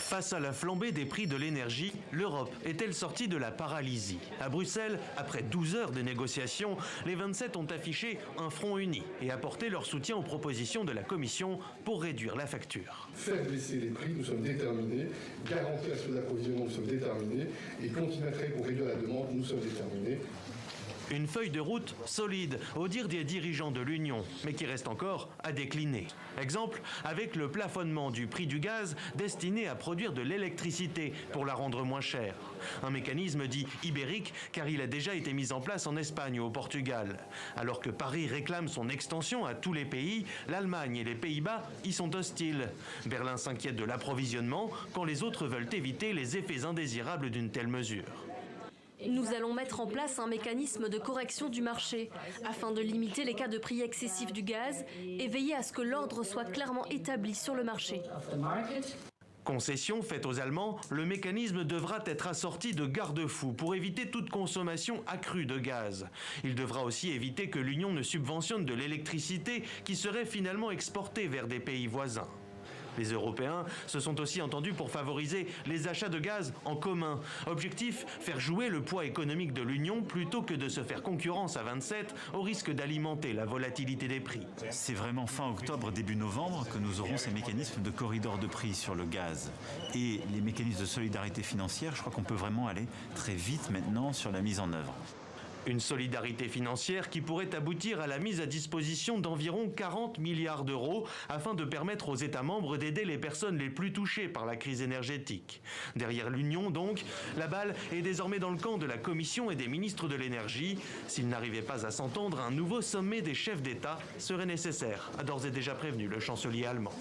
Face à la flambée des prix de l'énergie, l'Europe est-elle sortie de la paralysie? À Bruxelles, après 12 heures de négociations, les 27 ont affiché un front uni et apporté leur soutien aux propositions de la Commission pour réduire la facture. Faire baisser les prix, nous sommes déterminés. Garantir la sécurité d'approvisionnement, nous sommes déterminés. Et continuer à travailler pour réduire la demande, nous sommes déterminés. Une feuille de route solide, au dire des dirigeants de l'Union, mais qui reste encore à décliner. Exemple, avec le plafonnement du prix du gaz destiné à produire de l'électricité pour la rendre moins chère. Un mécanisme dit ibérique car il a déjà été mis en place en Espagne ou au Portugal. Alors que Paris réclame son extension à tous les pays, l'Allemagne et les Pays-Bas y sont hostiles. Berlin s'inquiète de l'approvisionnement quand les autres veulent éviter les effets indésirables d'une telle mesure. Nous allons mettre en place un mécanisme de correction du marché afin de limiter les cas de prix excessifs du gaz et veiller à ce que l'ordre soit clairement établi sur le marché. Concession faite aux Allemands, le mécanisme devra être assorti de garde-fous pour éviter toute consommation accrue de gaz. Il devra aussi éviter que l'Union ne subventionne de l'électricité qui serait finalement exportée vers des pays voisins. Les Européens se sont aussi entendus pour favoriser les achats de gaz en commun. Objectif, faire jouer le poids économique de l'Union plutôt que de se faire concurrence à 27 au risque d'alimenter la volatilité des prix. C'est vraiment fin octobre, début novembre que nous aurons ces mécanismes de corridor de prix sur le gaz. Et les mécanismes de solidarité financière, je crois qu'on peut vraiment aller très vite maintenant sur la mise en œuvre. Une solidarité financière qui pourrait aboutir à la mise à disposition d'environ 40 milliards d'euros afin de permettre aux États membres d'aider les personnes les plus touchées par la crise énergétique. Derrière l'Union donc, la balle est désormais dans le camp de la Commission et des ministres de l'énergie. S'ils n'arrivaient pas à s'entendre, un nouveau sommet des chefs d'État serait nécessaire, a d'ores et déjà prévenu le chancelier allemand.